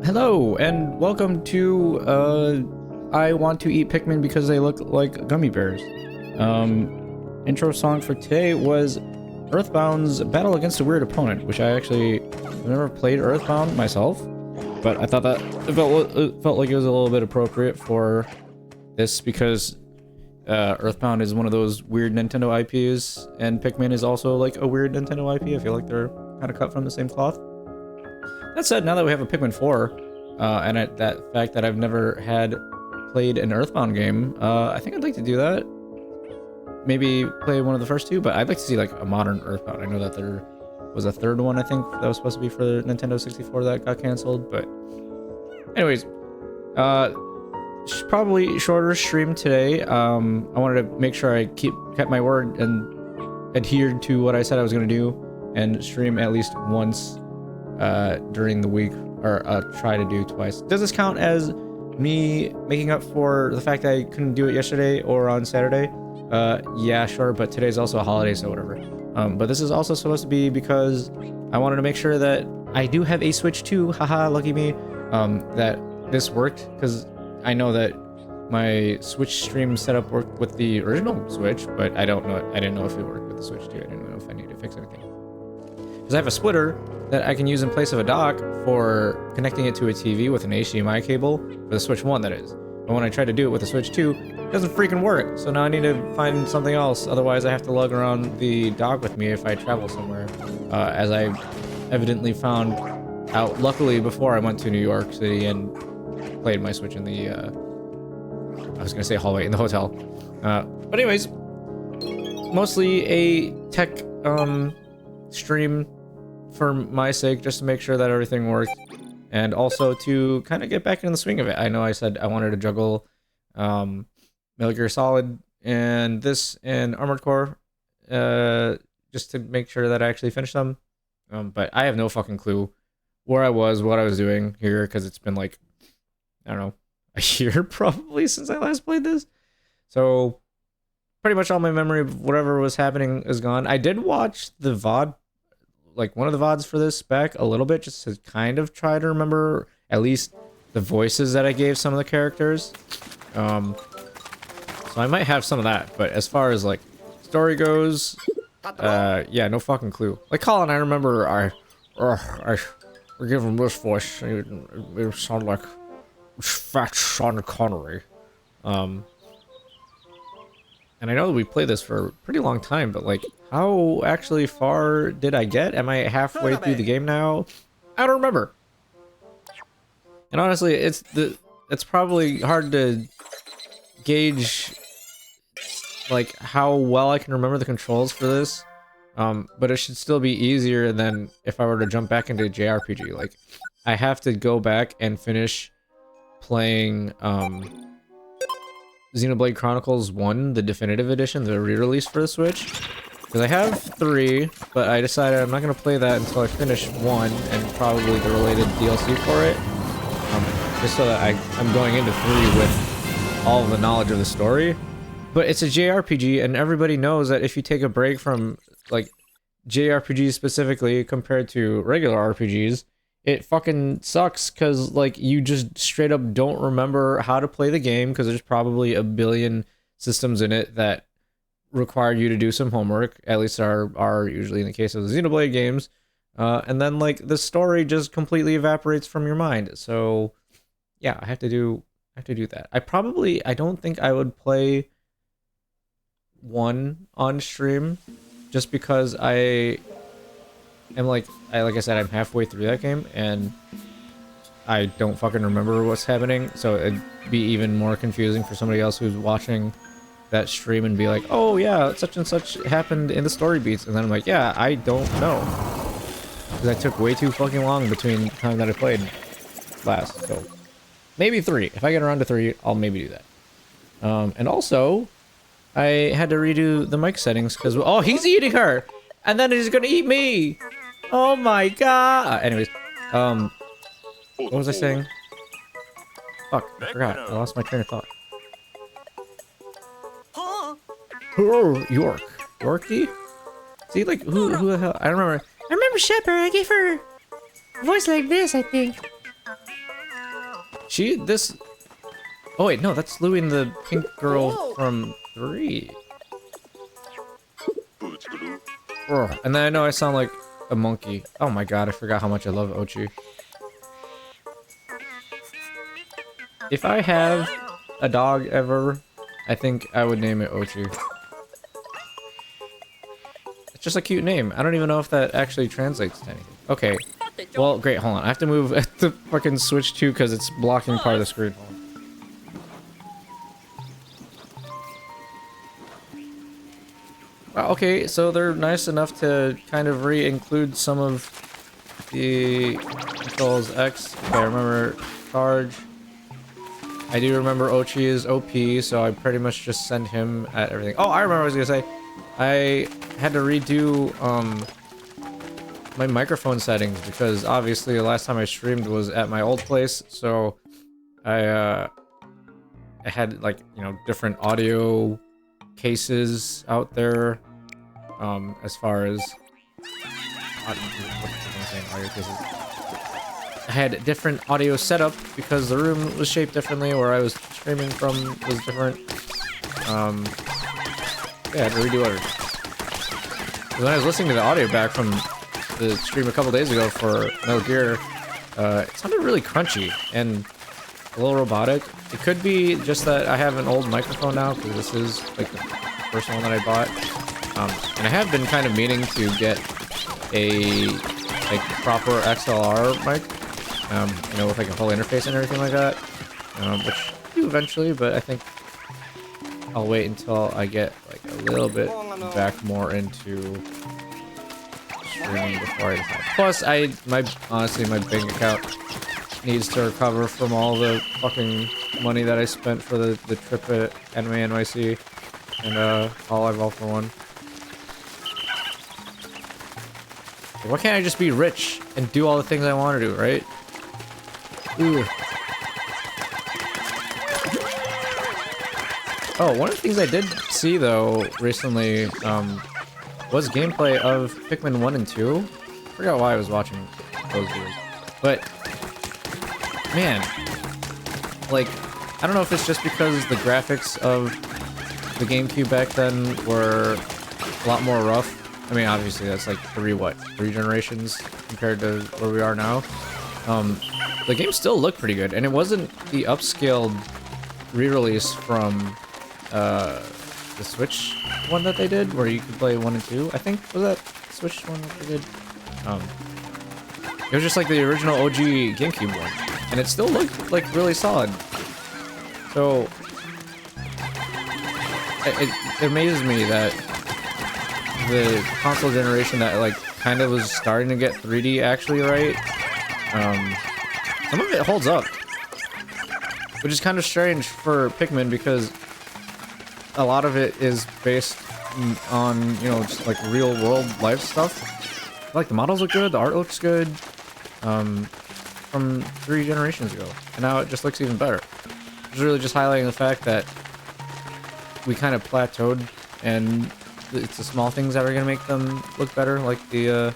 Hello, and welcome to, I want to eat Pikmin because they look like gummy bears. Intro song for today was Earthbound's Battle Against a Weird Opponent, which I actually have never played Earthbound myself, but I thought that it felt like it was a little bit appropriate for this because Earthbound is one of those weird Nintendo IPs, and Pikmin is also like a weird Nintendo IP. I feel like they're kind of cut from the same cloth. That said, now that we have a Pikmin 4, and that fact that I've never played an Earthbound game, I think I'd like to do that. Maybe play one of the first two, but I'd like to see like a modern Earthbound. I know that there was a third one, I think, that was supposed to be for the Nintendo 64 that got canceled, but anyways, probably shorter stream today. I wanted to make sure I kept my word and adhered to what I said I was going to do and stream at least once during the week, or try to do twice. Does this count as me making up for the fact that I couldn't do it yesterday or on Saturday? Yeah, sure, but today's also a holiday, so whatever. But this is also supposed to be because I wanted to make sure that I do have a Switch 2, haha, lucky me, that this worked, because I know that my Switch stream setup worked with the original Switch, but I didn't know if it worked with the Switch 2. I didn't know if I needed to fix anything. Because I have a splitter that I can use in place of a dock for connecting it to a TV with an HDMI cable, for the Switch 1 that is. But when I try to do it with the Switch 2, it doesn't freaking work. So now I need to find something else, otherwise I have to lug around the dock with me if I travel somewhere. As I evidently found out, luckily, before I went to New York City and played my Switch in the, I was gonna say hallway, in the hotel. But anyways, mostly a tech, stream for my sake, just to make sure that everything worked, and also to kind of get back in the swing of it. I know I said I wanted to juggle Metal Gear Solid and this and Armored Core, just to make sure that I actually finished them, but I have no fucking clue where I was, what I was doing here, because it's been like, I don't know, a year probably since I last played this, so pretty much all my memory of whatever was happening is gone. I did watch the VOD, like one of the VODs for this back a little bit, just to kind of try to remember at least the voices that I gave some of the characters. So I might have some of that, but as far as like story goes, yeah, no fucking clue. Like Colin, I remember I we're giving this voice, it sounded like fat Sean Connery. And I know that we played this for a pretty long time, but like, how actually far did I get? Am I halfway through the game now? I don't remember. And honestly, it's probably hard to gauge like how well I can remember the controls for this. But it should still be easier than if I were to jump back into JRPG. Like, I have to go back and finish playing Xenoblade Chronicles 1, the definitive edition, the re-release for the Switch. Because I have 3, but I decided I'm not going to play that until I finish 1 and probably the related DLC for it. Just so that I'm going into 3 with all of the knowledge of the story. But it's a JRPG, and everybody knows that if you take a break from, like, JRPGs specifically compared to regular RPGs, it fucking sucks, because, like, you just straight up don't remember how to play the game, because there's probably a billion systems in it that require you to do some homework, at least are usually in the case of the Xenoblade games, and then, like, the story just completely evaporates from your mind. So, yeah, I have to do that. I don't think I would play 1 on stream, just because I like I said, I'm halfway through that game, and I don't fucking remember what's happening, so it'd be even more confusing for somebody else who's watching that stream and be like, oh yeah, such and such happened in the story beats, and then I'm like, yeah, I don't know, because I took way too fucking long between the time that I played last. So maybe 3. If I get around to 3, I'll maybe do that. And also, I had to redo the mic settings, because, oh, he's eating her! And then he's gonna eat me! Oh my god! Anyways, what was I saying? Fuck, I forgot. I lost my train of thought. Oh, York. Yorkie? See, like, who the hell? I remember Shepard, I gave her a voice like this, I think. This... Oh wait, no, that's Louie and the pink girl from 3. Ugh, and then I know I sound like a monkey. Oh my god, I forgot how much I love Ochi. If I have a dog ever, I think I would name it Ochi. It's just a cute name. I don't even know if that actually translates to anything. Okay. Well, great, hold on. I have to move the fucking Switch too because it's blocking part of the screen. Okay, so they're nice enough to kind of re-include some of the controls X. If I remember charge. I do remember Ochi is OP, so I pretty much just send him at everything. Oh, I remember what I was gonna say. I had to redo my microphone settings because obviously the last time I streamed was at my old place, so I had like, you know, different audio cases out there. As far as audio cases, I had different audio setup because the room was shaped differently. Where I was streaming from was different. Yeah, I had to redo everything. When I was listening to the audio back from the stream a couple days ago for Metal Gear, it sounded really crunchy and a little robotic. It could be just that I have an old microphone now because this is like the first one that I bought. And I have been kind of meaning to get a like proper XLR mic, you know, with like a whole interface and everything like that, which I'll do eventually, but I think I'll wait until I get like a little bit back more into streaming before I decide. Plus, honestly, my bank account needs to recover from all the fucking money that I spent for the trip at Anime NYC and All I've All for One. Why can't I just be rich and do all the things I want to do, right? Ooh. Oh, one of the things I did see, though, recently, was gameplay of Pikmin 1 and 2. I forgot why I was watching those videos. But, man, like, I don't know if it's just because the graphics of the GameCube back then were a lot more rough. I mean, obviously, that's like three generations compared to where we are now. The game still looked pretty good, and it wasn't the upscaled re-release from the Switch one that they did, where you could play 1 and 2. I think, was that Switch one that they did? It was just like the original OG GameCube one, and it still looked like really solid. So, it amazes me that the console generation that like kind of was starting to get 3D actually right, some of it holds up, which is kind of strange for Pikmin because a lot of it is based on, you know, just like real world life stuff. Like the models look good, the art looks good, from 3 generations ago, and now it just looks even better. It's really just highlighting the fact that we kind of plateaued, and it's the small things that are gonna make them look better, like the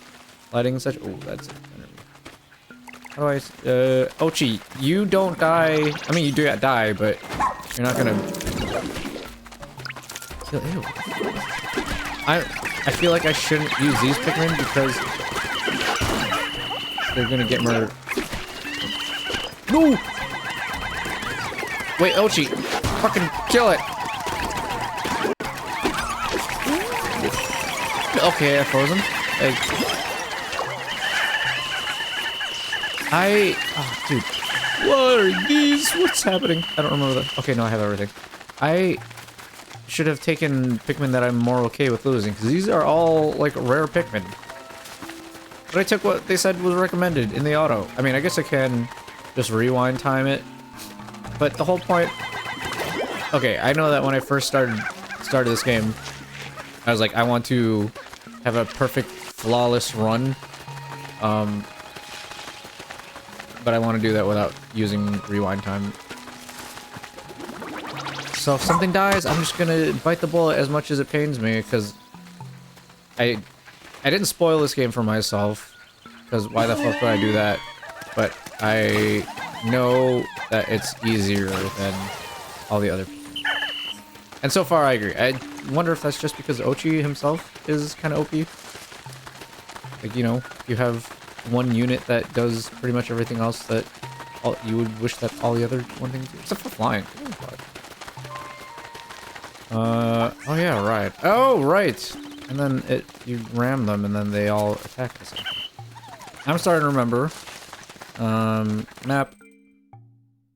lighting and such. Oh, that's it. How do I? Ochi, you don't die. I mean, you do die, but you're not gonna. Ew. I feel like I shouldn't use these Pikmin because they're gonna get murdered. No! Wait, Ochi, fucking kill it! Okay, I froze him. Oh, dude. What are these? What's happening? I don't remember that. Okay, no, I have everything. I should have taken Pikmin that I'm more okay with losing, because these are all, like, rare Pikmin. But I took what they said was recommended in the auto. I mean, I guess I can just rewind time it. But the whole point... Okay, I know that when I first started this game, I was like, I want to have a perfect, flawless run. But I want to do that without using rewind time. So if something dies, I'm just gonna bite the bullet as much as it pains me, because I didn't spoil this game for myself, because why the fuck would I do that? But I know that it's easier than all the other people. And so far, I agree. I wonder if that's just because Ochi himself is kind of OP. Like, you know, you have one unit that does pretty much everything else that you would wish that all the other one things do, except for flying. Oh yeah, right. Oh, right. And then you ram them, and then they all attack the same thing. I'm starting to remember. Map.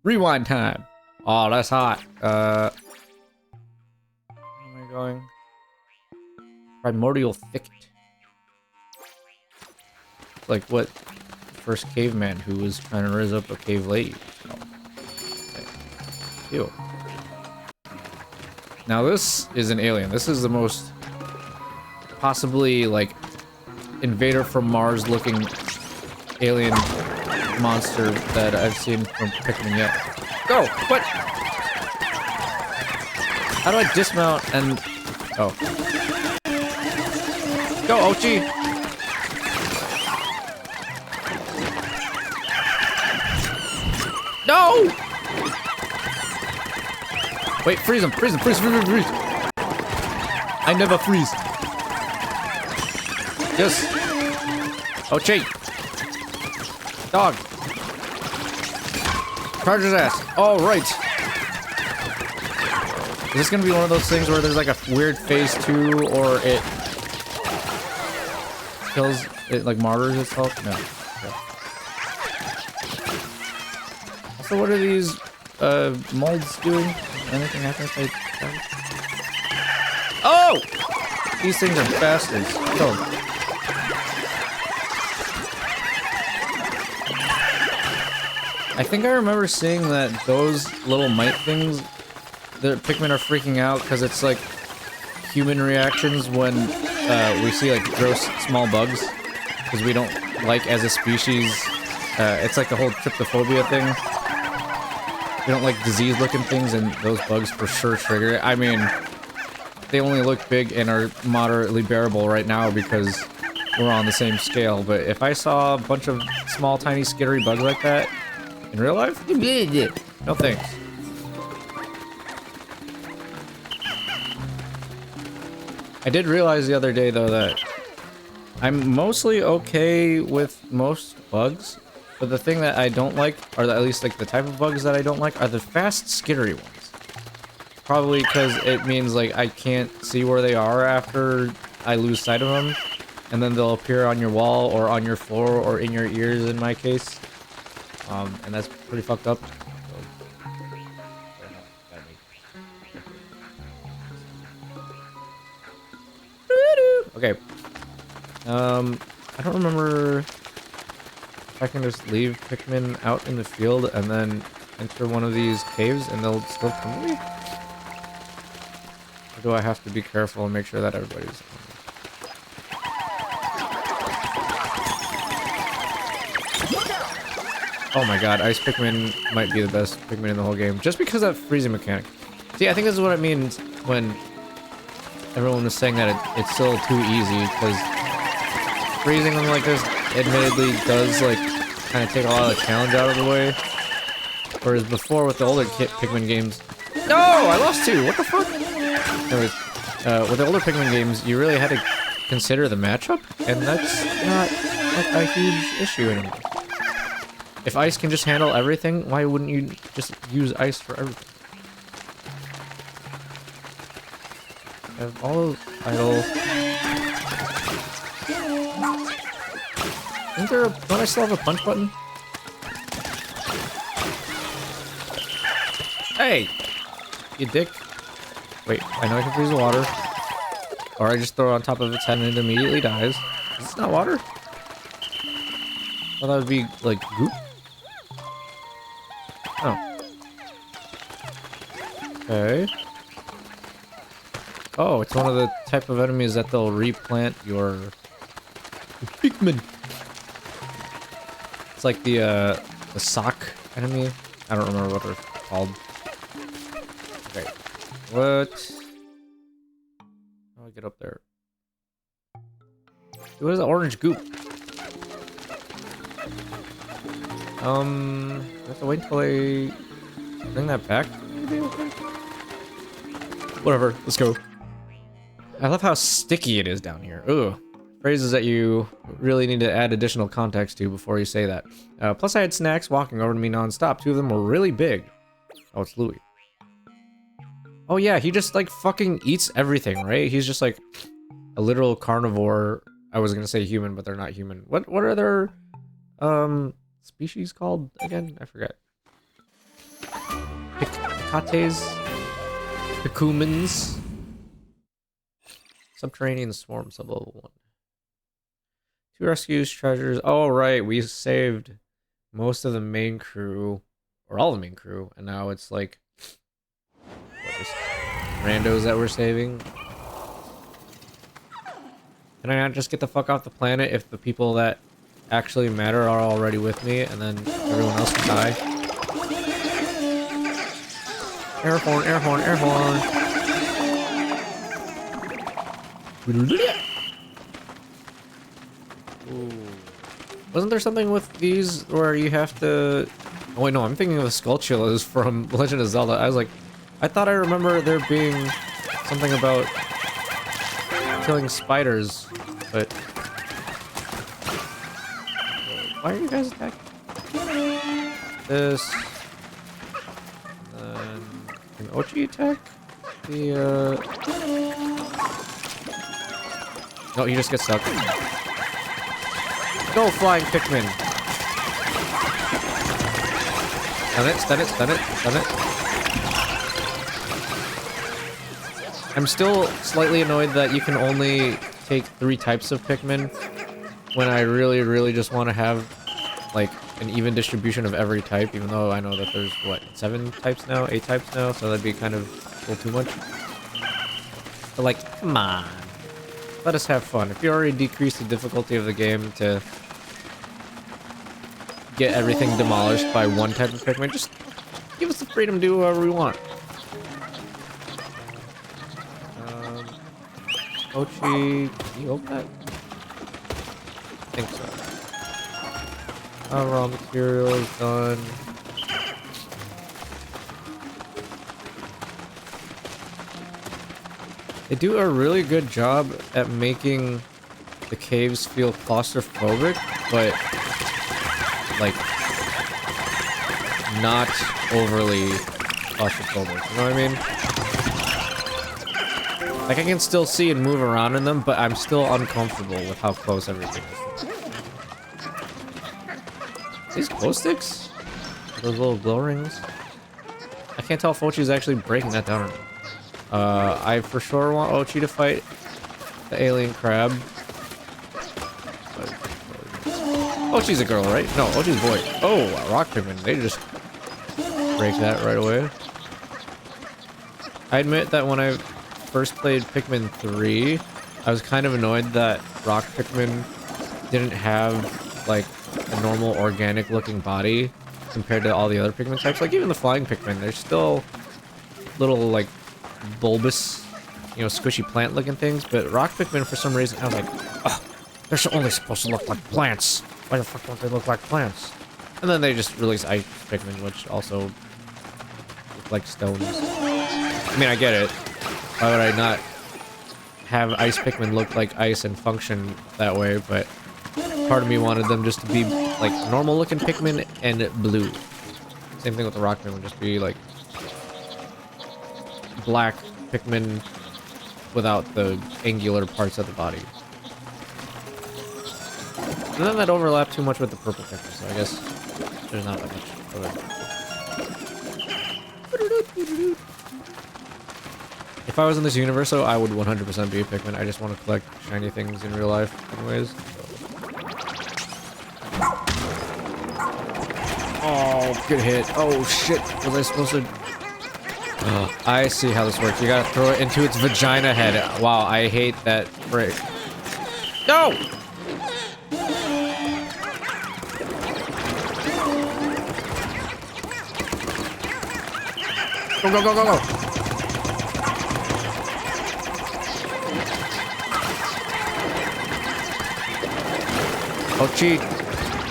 Rewind time. Oh, that's hot. Where am I going? Primordial Thicket. Like what the first caveman who was trying to raise up a cave lady. Oh. Okay. Ew. Now this is an alien. This is the most possibly like invader from Mars looking alien monster that I've seen from Pikmin yet. Go! What? How do I dismount and... Oh. Go, Ochi! No! Wait, freeze him! Freeze him! Freeze! Freeze! Freeze! Freeze! I never freeze! Yes! Ochi! Dog! Charge his ass! Oh, right! Is this gonna be one of those things where there's like a weird phase 2, or it kills it, like martyrs itself? No. Okay. So what are these molds doing? Anything happens? Oh! These things are bastards. Kill them. I think I remember seeing that those little mite things, the Pikmin are freaking out because it's like human reactions when we see like gross small bugs, because we don't like as a species. It's like the whole tryptophobia thing. We don't like disease-looking things, and those bugs for sure trigger it. I mean, they only look big and are moderately bearable right now because we're on the same scale. But if I saw a bunch of small, tiny, skittery bugs like that in real life, no thanks. I did realize the other day, though, that I'm mostly okay with most bugs, but the thing that I don't like, or at least like the type of bugs that I don't like, are the fast, skittery ones. Probably because it means like I can't see where they are after I lose sight of them, and then they'll appear on your wall or on your floor or in your ears in my case, and that's pretty fucked up. Okay. I don't remember if I can just leave Pikmin out in the field and then enter one of these caves and they'll still come to me? Or do I have to be careful and make sure that everybody's... Oh my god, Ice Pikmin might be the best Pikmin in the whole game, just because of that freezing mechanic. See, I think this is what it means when everyone was saying that it's still too easy, because freezing them like this admittedly does like kind of take a lot of the challenge out of the way. Whereas before with the older Pikmin games... No! I lost two! What the fuck? Anyways, with the older Pikmin games, you really had to consider the matchup, and that's not like a huge issue anymore. If Ice can just handle everything, why wouldn't you just use Ice for everything? I have all those idle... Isn't there a... Don't I still have a punch button? Hey! You dick. Wait, I know I can freeze the water. Or I just throw it on top of its head and it immediately dies. Is this not water? Well, that would be, like, goop? Oh. Okay. Oh, it's one of the type of enemies that they'll replant your Pikmin. It's like the sock enemy. I don't remember what they're called. Okay. What? How do I get up there? What is the orange goop? I have to wait until I bring that back. Maybe? Okay. Whatever. Let's go. I love how sticky it is down here. Ooh. Phrases that you really need to add additional context to before you say that. Plus I had snacks walking over to me non-stop. 2 of them were really big. Oh, it's Louis. Oh yeah, he just like fucking eats everything, right? He's just like a literal carnivore. I was gonna say human, but they're not human. What are their species called again? I forget. Picates? Picumans? Subterranean swarm, sublevel 1. 2 rescues, treasures. Oh right, we saved most of the main crew, or all the main crew, and now it's like what, just randos that we're saving. Can I not just get the fuck off the planet if the people that actually matter are already with me, and then everyone else can die? Air horn, air horn, air horn. Ooh. Wasn't there something with these where you have to... Oh wait, no, I'm thinking of the Skulltulas from Legend of Zelda. I was like, I thought I remember there being something about killing spiders, but... Why are you guys attacking? This... And then... Can Ochi attack? The, No, he just gets stuck. Go, flying Pikmin! Stun it, stun it, stun it, stun it. I'm still slightly annoyed that you can only take 3 types of Pikmin when I really just want to have like an even distribution of every type, even though I know that there's what, 7 types now, 8 types now, so that'd be kind of a little too much. But like, come on. Let us have fun. If you already decreased the difficulty of the game to get everything demolished by 1 type of Pikmin, just give us the freedom to do whatever we want. Ochi, can you open that? I think so. Raw materials done. They do a really good job at making the caves feel claustrophobic, but like not overly claustrophobic. You know what I mean? Like I can still see and move around in them, but I'm still uncomfortable with how close everything is. These glow sticks? Those little glow rings? I can't tell if Ochi's actually breaking that down or not. I for sure want Ochi to fight the alien crab. But... Ochi's a girl, right? No, Ochi's a boy. Oh, rock Pikmin. They just break that right away. I admit that when I first played Pikmin 3, I was kind of annoyed that rock Pikmin didn't have like a normal organic looking body compared to all the other Pikmin types. Like even the flying Pikmin, they're still little like bulbous, you know, squishy plant looking things, but rock Pikmin for some reason I was like, oh, they're only supposed to look like plants. Why the fuck don't they look like plants? And then they just released ice Pikmin, which also look like stones. I mean, I get it. Why would I not have ice Pikmin look like ice and function that way, but part of me wanted them just to be like normal looking Pikmin and blue. Same thing with the rock Pikmin, just be like black Pikmin without the angular parts of the body. And then that overlapped too much with the purple Pikmin, so I guess there's not that much of it. If I was in this universe, though, I would 100% be a Pikmin. I just want to collect shiny things in real life, anyways. So. Oh, good hit. Oh, shit. Was I supposed to... Oh, I see how this works. You gotta throw it into its vagina head. Wow, I hate that break. No! Go, go, go, go, go! Oh, cheat.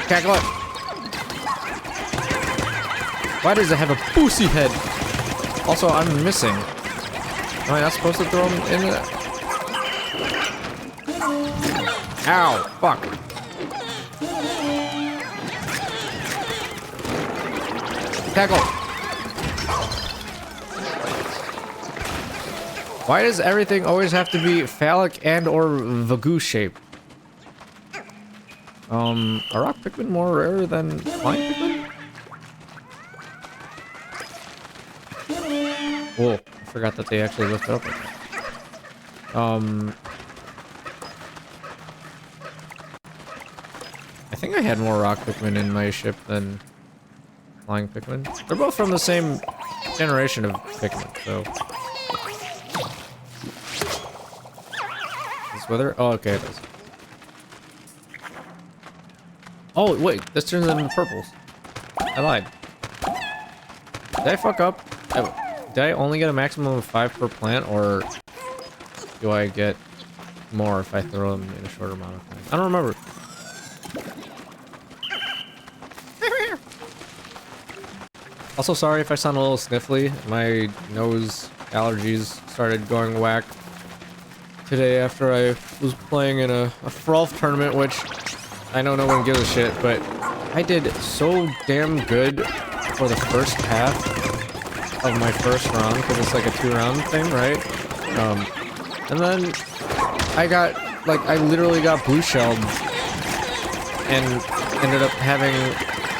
Tackle it. Why does it have a boosy head? Also, I'm missing. Am I not supposed to throw him in it? Ow! Fuck. Tackle! Why does everything always have to be phallic and or Vagoo shaped? Are rock Pikmin more rare than flying Pikmin? Whoa, I forgot that they actually lift it up like that. I think I had more rock Pikmin in my ship than flying Pikmin. They're both from the same generation of Pikmin, so. This weather? Oh, okay, it does. Oh, wait, this turns them into purples. I lied. Did I fuck up? Did I only get a maximum of 5 per plant, or do I get more if I throw them in a shorter amount of time? I don't remember. Also, sorry if I sound a little sniffly. My nose allergies started going whack today after I was playing in a Frolf tournament, which I know no one gives a shit, but I did so damn good for the first half of my first round, because it's like a 2-round thing, right? And then I literally got blue shelled and ended up having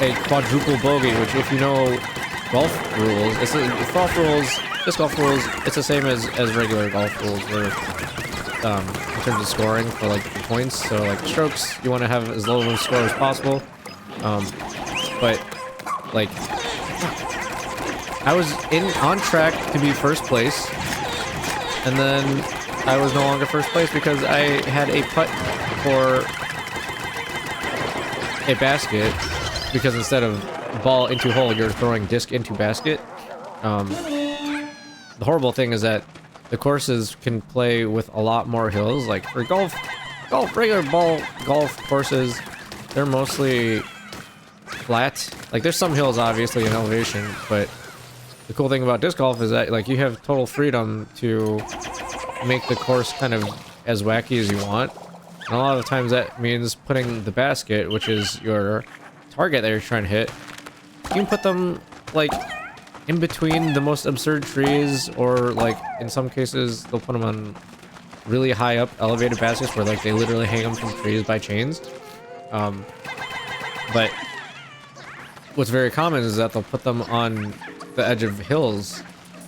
a quadruple bogey, which, if you know golf rules, disc golf rules, it's the same as regular golf rules, where in terms of scoring for like the points. So like strokes, you want to have as low of a score as possible. But like I was on track to be first place, and then I was no longer first place because I had a putt for a basket, because instead of ball into hole, you're throwing disc into basket. The horrible thing is that the courses can play with a lot more hills. Like for regular ball golf courses, they're mostly flat. Like there's some hills obviously in elevation, but the cool thing about disc golf is that like you have total freedom to make the course kind of as wacky as you want. And a lot of times that means putting the basket, which is your target that you're trying to hit, you can put them like in between the most absurd trees, or like in some cases they'll put them on really high up elevated baskets where like they literally hang them from trees by chains. But what's very common is that they'll put them on the edge of hills,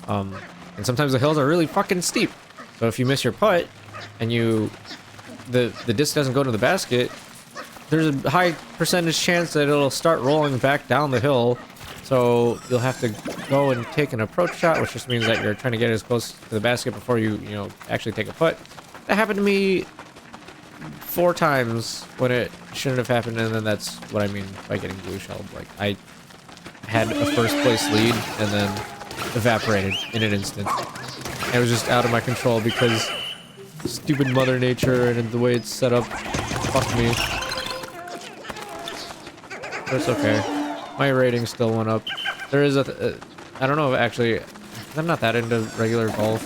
and sometimes the hills are really fucking steep. So if you miss your putt and the disc doesn't go to the basket, there's a high percentage chance that it'll start rolling back down the hill. So you'll have to go and take an approach shot, which just means that you're trying to get as close to the basket before you actually take a putt. That happened to me 4 times when it shouldn't have happened, and then that's what I mean by getting blue shelled. Like I had a first place lead and then evaporated in an instant. It was just out of my control because stupid Mother Nature and the way it's set up fucked me. But it's okay. My rating still went up. There is I don't know if actually, I'm not that into regular golf.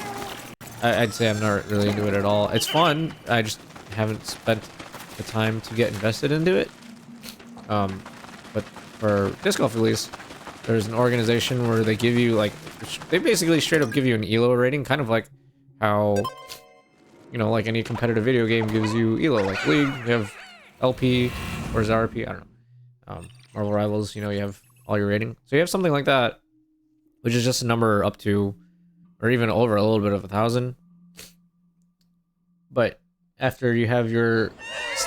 I'd say I'm not really into it at all. It's fun. I just haven't spent the time to get invested into it. But for disc golf at least, there's an organization where they give you like, they basically straight up give you an ELO rating, kind of like how, like any competitive video game gives you ELO. Like League, you have LP, or is it RP? I don't know. Marvel Rivals, you have all your rating. So you have something like that, which is just a number up to, or even over a little bit of 1,000. But after you have your,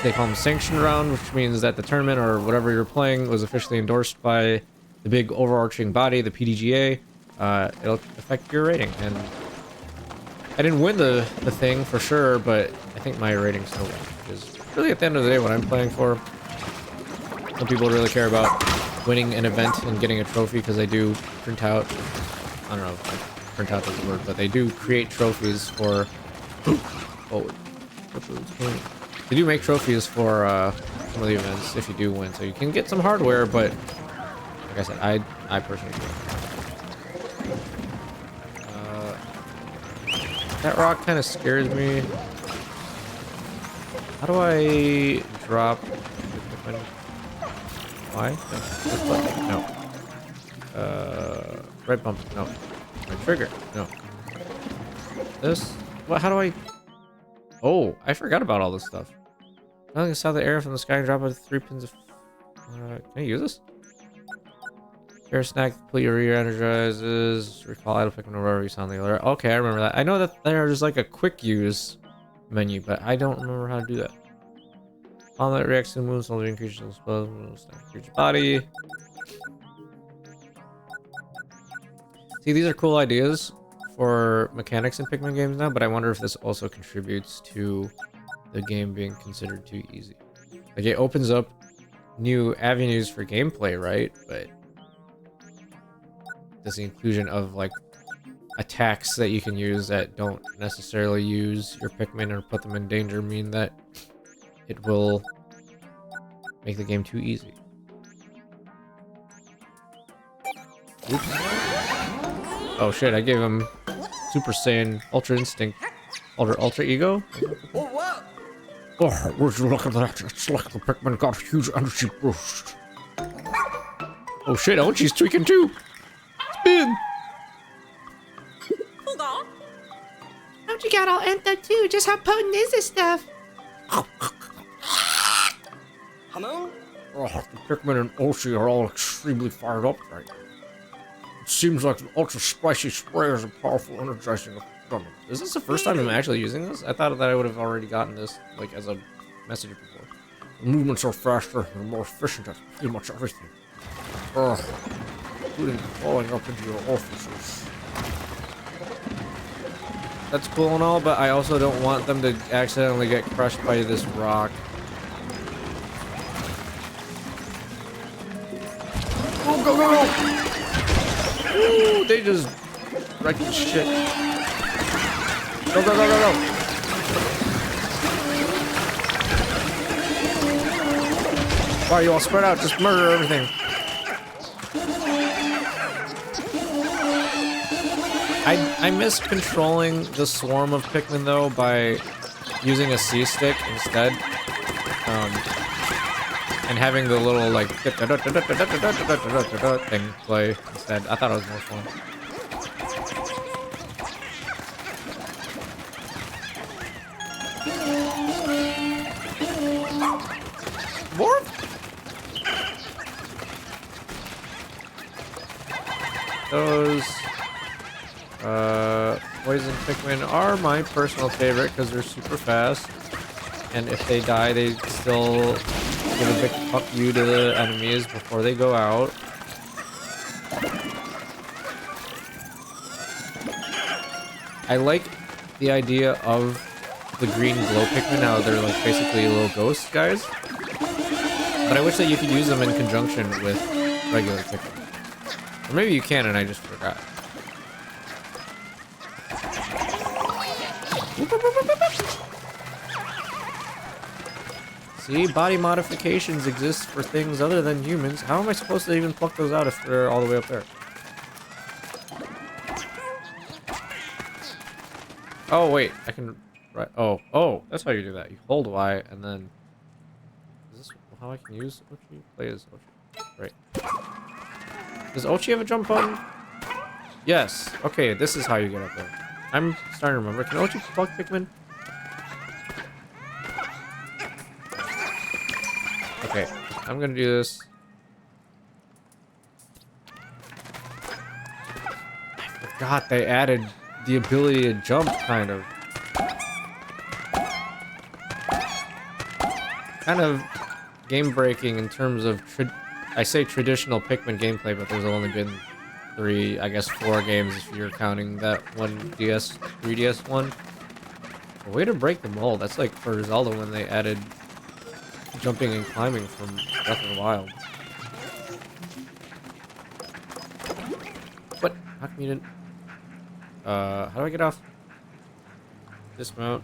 they call them sanctioned round, which means that the tournament or whatever you're playing was officially endorsed by the big overarching body, the PDGA, it'll affect your rating. And I didn't win the thing for sure, but I think my rating still went, because really at the end of the day, what I'm playing for, some people really care about winning an event and getting a trophy, because they do print out, I don't know if print out is the word, but they do create trophies for, they do make trophies for some of the events if you do win, so you can get some hardware, but Like I said, I personally do. That rock kind of scares me. How do I drop the Pikmin? Why? No. This button? No. Right bump? No. My trigger? No. This? What? How do I? Oh, I forgot about all this stuff. I saw the arrow from the sky and drop with 3 pins of. Can I use this? Air snack, complete your re-energizes, recall idle Pikmin wherever you sound the alert. Okay, I remember that. I know that there's like a quick use menu, but I don't remember how to do that. All that reacts to moves, only increases the spell, creature's body. See, these are cool ideas for mechanics in Pikmin games now, but I wonder if this also contributes to the game being considered too easy. Like, it opens up new avenues for gameplay, right? But does the inclusion of, like, attacks that you can use that don't necessarily use your Pikmin or put them in danger mean that it will make the game too easy? Oops. Oh shit, I gave him Super Saiyan Ultra Instinct. Ultra Ego? Oh, would you look at that? It's like the Pikmin got a huge energy boost. Oh shit, Ochi's tweaking too! Spin! How'd you got all amped up too? Just how potent is this stuff? Hello? Oh, the Pikmin and Oshi are all extremely fired up right now. It seems like the ultra spicy spray is a powerful energizing effect on them. Is this the first time I'm actually using this? I thought that I would have already gotten this, like, as a message before. The movements are faster and more efficient at pretty much everything. Including crawling up into your offices. That's cool and all, but I also don't want them to accidentally get crushed by this rock. Oh, go, go, go! Ooh, they just wrecked the shit. Go, go, go, go, go! Why are you all spread out? Just murder everything. I miss controlling the swarm of Pikmin though by using a C stick instead, and having the little like thing play instead. I thought it was more fun. More? Those poison Pikmin are my personal favorite because they're super fast, and if they die, they still give a big fuck you to the enemies before they go out. I like the idea of the green glow Pikmin, how they're like basically little ghost guys, but I wish that you could use them in conjunction with regular Pikmin. Or maybe you can and I just forgot. See, body modifications exist for things other than humans. How am I supposed to even pluck those out if they're all the way up there? Oh, wait. I can... Right. Oh, that's how you do that. You hold Y, and then... Is this how I can use Ochi? Play as Ochi. Right. Does Ochi have a jump button? Yes. Okay, this is how you get up there. I'm starting to remember. Can Ochi pluck Pikmin? Okay, I'm gonna do this. I forgot they added the ability to jump, kind of. Kind of game-breaking in terms of, I say traditional Pikmin gameplay, but there's only been 3, I guess 4 games if you're counting that one 3DS one. A way to break the mold. That's like for Zelda when they added jumping and climbing from Breath of the Wild. What? How come you didn't? How do I get off? Dismount.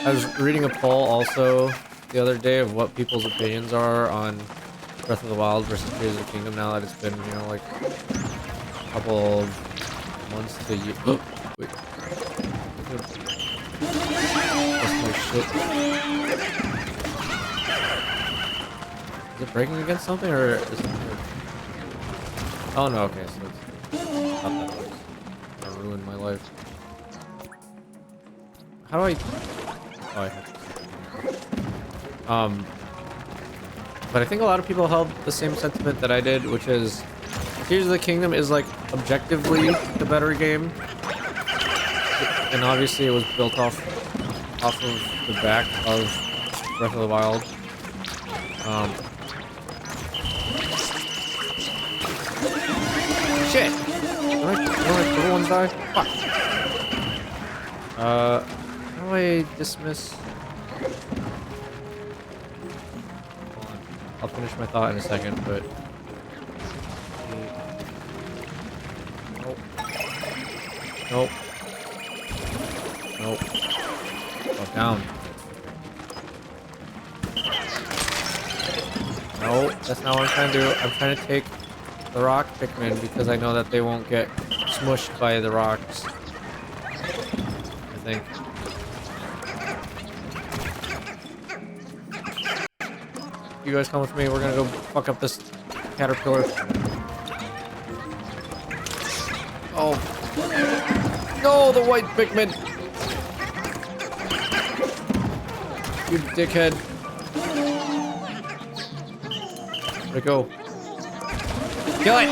I was reading a poll also the other day of what people's opinions are on Breath of the Wild versus Tears of the Kingdom now that it's been, you know, like a couple of months to year. Wait. That's my shit. Is it breaking against something or is it... Oh no, okay, so it's not that much. Gonna ruin my life. How do I... Oh, I have to... But I think a lot of people held the same sentiment that I did, which is Tears of the Kingdom is like objectively the better game. And obviously it was built off of the back of Breath of the Wild. Shit! Don't the ones die? Fuck. How do I dismiss? Hold on. I'll finish my thought in a second, but... Nope. Nope. Nope. Oh, down. No, that's not what I'm trying to do. I'm trying to take the rock Pikmin because I know that they won't get smushed by the rocks. I think. You guys come with me. We're gonna go fuck up this caterpillar. Oh. No, the white Pikmin. You dickhead. Where'd it go? Kill it!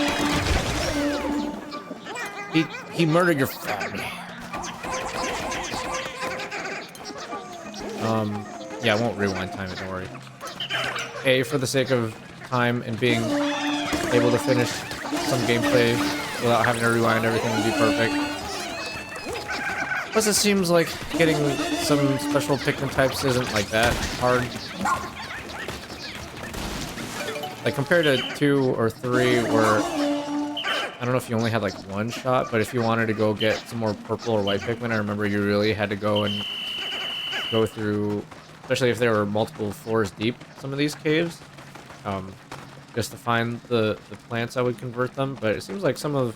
He murdered your family. Yeah, I won't rewind time, don't worry. A, for the sake of time and being able to finish some gameplay without having to rewind everything would be perfect. Plus, it seems like getting some special Pikmin types isn't like that hard. Like, compared to 2 or 3, where I don't know if you only had like one shot, but if you wanted to go get some more purple or white Pikmin, I remember you really had to go and go through, especially if there were multiple floors deep, some of these caves, just to find the plants that would convert them. But it seems like some of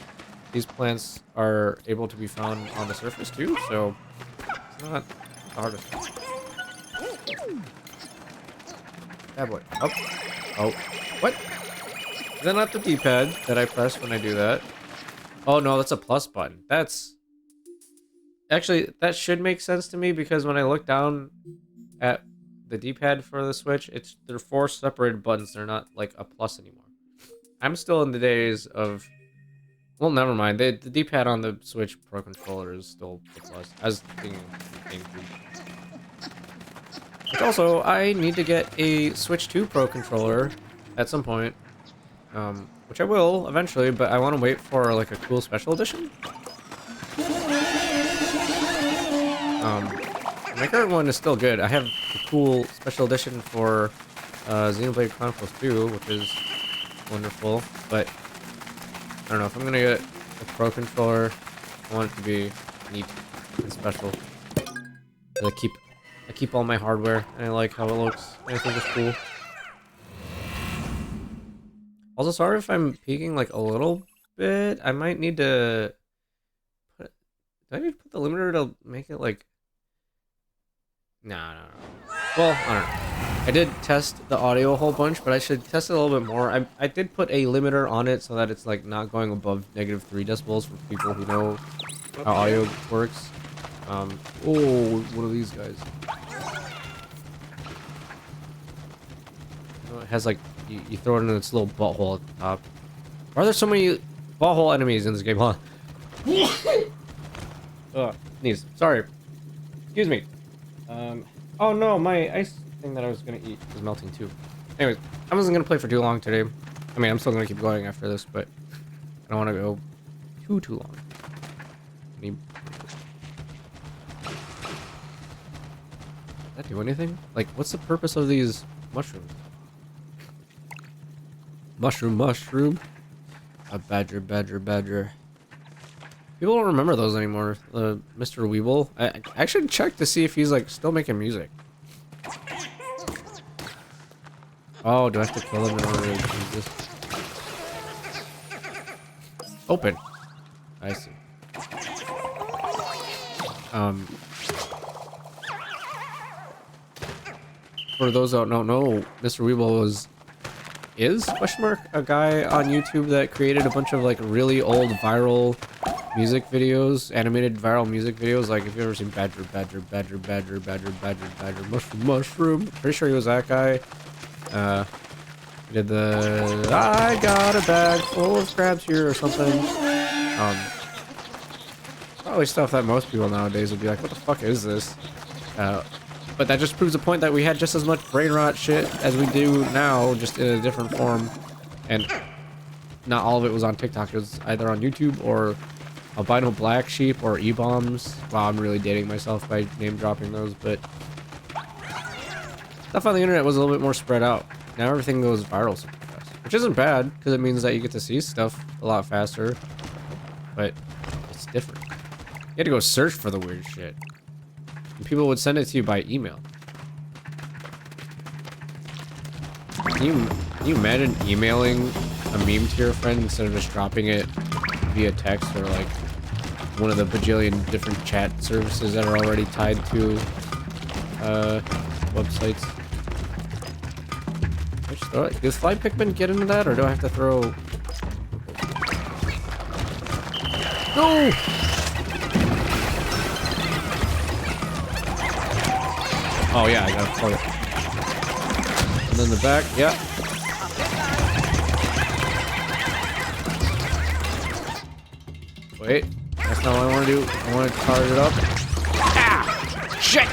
these plants are able to be found on the surface too, so it's not the hardest. Bad boy. Oh. Oh. What? Is that not the D-pad that I press when I do that? Oh no, that's a plus button. That's... Actually, that should make sense to me because when I look down at the D-pad for the Switch, they're 4 separated buttons. They're not like a plus anymore. I'm still in the days of... Well, never mind. The D-pad on the Switch Pro Controller is still the plus. As being GameCube. Which also, I need to get a Switch 2 Pro Controller at some point. Which I will eventually, but I want to wait for like a cool special edition. My current one is still good. I have a cool special edition for Xenoblade Chronicles 2, which is wonderful, but I don't know if I'm gonna get a Pro Controller. I want it to be neat and special. I keep all my hardware, and I like how it looks, and I think it's cool. Also, sorry if I'm peeking like a little bit. I might need to put... Do I need to put the limiter to make it like... No. Well, I don't know. I did test the audio a whole bunch, but I should test it a little bit more. I did put a limiter on it so that it's like not going above -3 decibels for people who know how audio works. Oh, one of these guys. It has like... You throw it in its little butthole at the top. Why are there so many butthole enemies in this game? Hold on. Sneeze. Sorry. Excuse me. Oh no, my ice thing that I was gonna eat is melting too. Anyways, I wasn't gonna play for too long today. I mean, I'm still gonna keep going after this, but I don't want to go too long. Did that do anything? Like, what's the purpose of these mushrooms? Mushroom. A badger. People don't remember those anymore. Mr. Weeble. I actually checked to see if he's like still making music. Oh, do I have to kill him in order to use this? Open. I see. For those that don't know, Mr. Weeble is question mark a guy on YouTube that created a bunch of like really old viral music videos, animated viral music videos. Like if you've ever seen Badger, mushroom. Pretty sure he was that guy. He did the I got a bag full of crabs here or something. Probably stuff that most people nowadays would be like, what the fuck is this? But that just proves the point that we had just as much brain rot shit as we do now, just in a different form. And not all of it was on TikTok. It was either on YouTube or albino black sheep or e-bombs. Wow, I'm really dating myself by name dropping those, but stuff on the internet was a little bit more spread out. Now everything goes viral super fast, which isn't bad because it means that you get to see stuff a lot faster, but it's different. You had to go search for the weird shit. And people would send it to you by email. Can you imagine emailing a meme to your friend instead of just dropping it via text or like one of the bajillion different chat services that are already tied to websites? Does Fly Pikmin get into that, or do I have to throw? No! Oh yeah, I gotta plug it. And then the back, yeah. Wait, that's not what I want to do. I want to charge it up. Ah! Shit!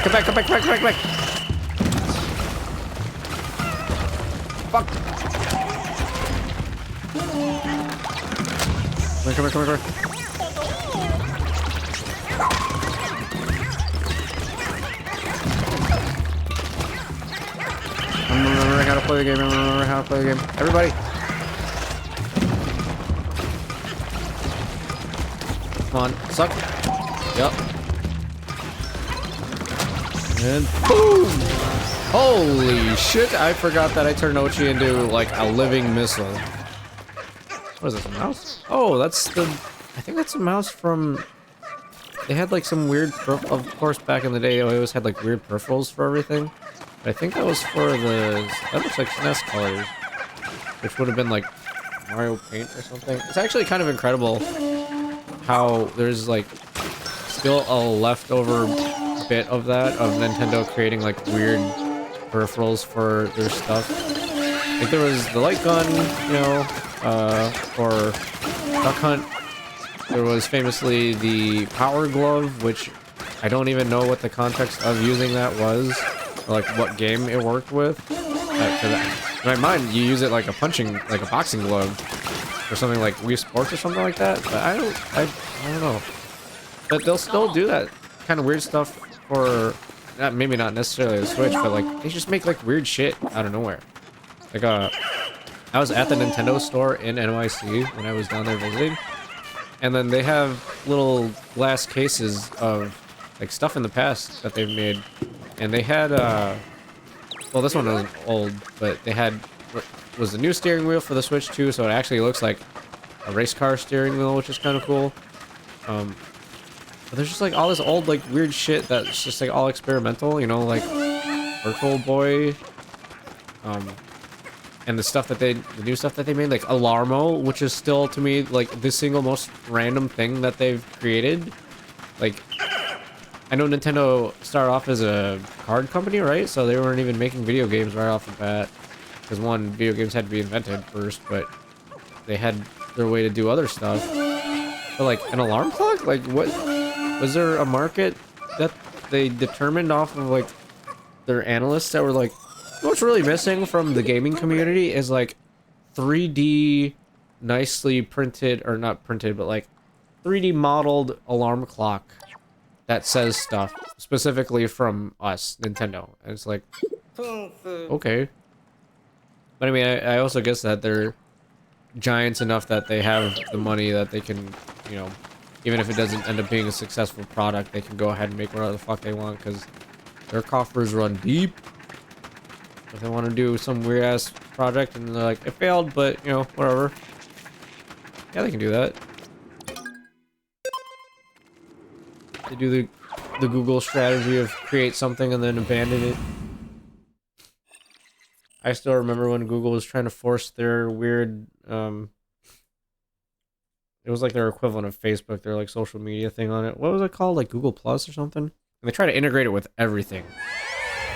Come back, come back, come back, come back, come back! Fuck! Come here, come here, come here, come here. Remember how to play the game. Remember how to play the game. Everybody. Come on. Suck. Yep. And boom! Holy shit. I forgot that I turned Ochi into like a living missile. What is this, a mouse? Oh, that's the... I think that's a mouse from... They had like some weird... Of course, back in the day, they always had like weird peripherals for everything. I think that was for the... That looks like SNES colors. Which would have been like Mario Paint or something. It's actually kind of incredible how there's like still a leftover bit of that, of Nintendo creating like weird peripherals for their stuff. Like there was the light gun, you know, or Duck Hunt. There was famously the Power Glove, which I don't even know what the context of using that was. Or like what game it worked with. In my mind, you use it like a boxing glove, or something like Wii Sports or something like that. But I don't know. But they'll still do that kind of weird stuff for, maybe not necessarily the Switch, but like they just make like weird shit out of nowhere. Like I was at the Nintendo store in NYC when I was down there visiting, and then they have little glass cases of like stuff in the past that they've made. And they had, well, this one was old, but they had, was the new steering wheel for the Switch too, so it actually looks like a race car steering wheel, which is kind of cool. But there's just like all this old, like, weird shit that's just like all experimental, you know, like Virtual Boy, and the stuff that the new stuff that they made, like Alarmo, which is still, to me, like, the single most random thing that they've created. Like, I know Nintendo started off as a card company, right? So they weren't even making video games right off the bat. Because one, video games had to be invented first, but they had their way to do other stuff. But like, an alarm clock? Like, what? Was there a market that they determined off of like their analysts that were like, what's really missing from the gaming community is like 3D nicely printed, or not printed, but like 3D modeled alarm clock that says stuff specifically from us, Nintendo. And it's like, okay. But I mean, I also guess that they're giants enough that they have the money that they can, you know, even if it doesn't end up being a successful product, they can go ahead and make whatever the fuck they want because their coffers run deep. If they want to do some weird ass project and they're like, it failed, but you know, whatever. Yeah, they can do that. They do the Google strategy of create something and then abandon it. I still remember when Google was trying to force their weird, it was like their equivalent of Facebook, their like social media thing on it. What was it called? Like Google Plus or something? And they tried to integrate it with everything.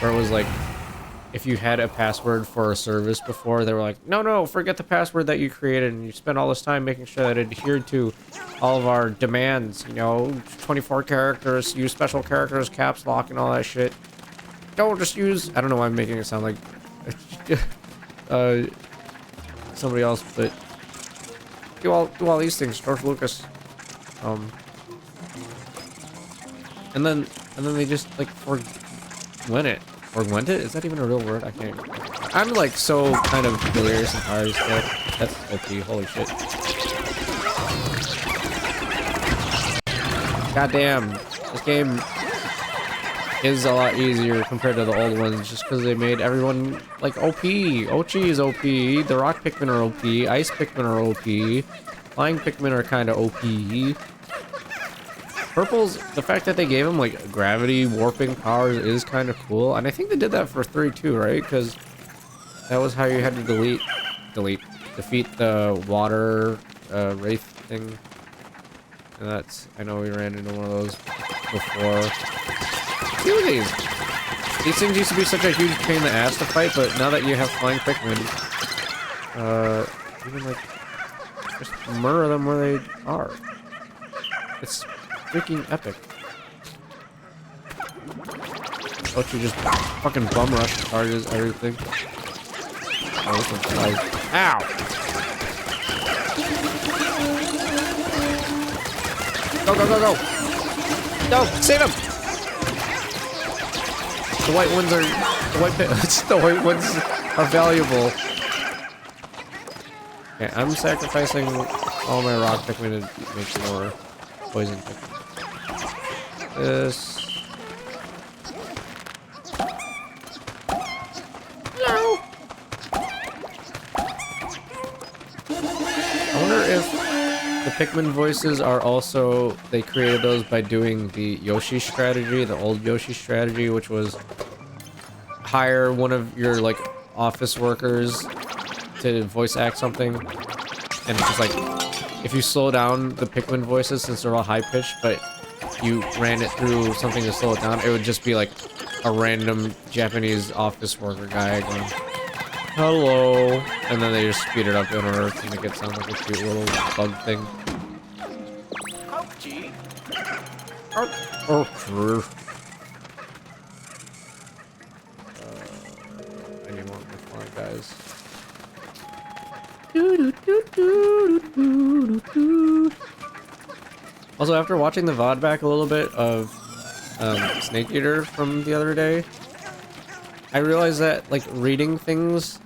Where it was like, if you had a password for a service before, they were like, no, forget the password that you created, and you spent all this time making sure that it adhered to all of our demands, you know, 24 characters, use special characters, caps lock, and all that shit. Don't just use, I don't know why I'm making it sound like somebody else, but do all these things, George Lucas. And then they just like went it. Or went it? Is that even a real word? I can't. I'm like so kind of delirious and tired as fuck. That's OP. Holy shit. Goddamn. This game is a lot easier compared to the old ones just because they made everyone like OP. Ochi is OP. The rock Pikmin are OP. Ice Pikmin are OP. Flying Pikmin are kind of OP. Purples, the fact that they gave him like gravity warping powers is kind of cool, and I think they did that for 3 too, right? Because that was how you had to defeat the water wraith thing. And that's, I know we ran into one of those before. See, look at these things used to be such a huge pain in the ass to fight, but now that you have flying Pikmin, even like just murder them where they are. It's freaking epic. Don't you just fucking bum rush charges everything? Oh, this one's nice. Ow! Go! No! Save him! The white ones are the white ones are valuable. Okay, I'm sacrificing all my rock Pikmin to make more poison Pikmin. This. Hello. I wonder if the Pikmin voices are also, they created those by doing the Yoshi strategy, the old Yoshi strategy, which was hire one of your like office workers to voice act something, and it's just like if you slow down the Pikmin voices since they're all high pitched, but you ran it through something to slow it down, it would just be like a random Japanese office worker guy going, hello, and then they just speed it up in order to make it sound like a cute little bug thing. I need more flying guys. Also, after watching the VOD back a little bit of Snake Eater from the other day, I realized that, like, reading things,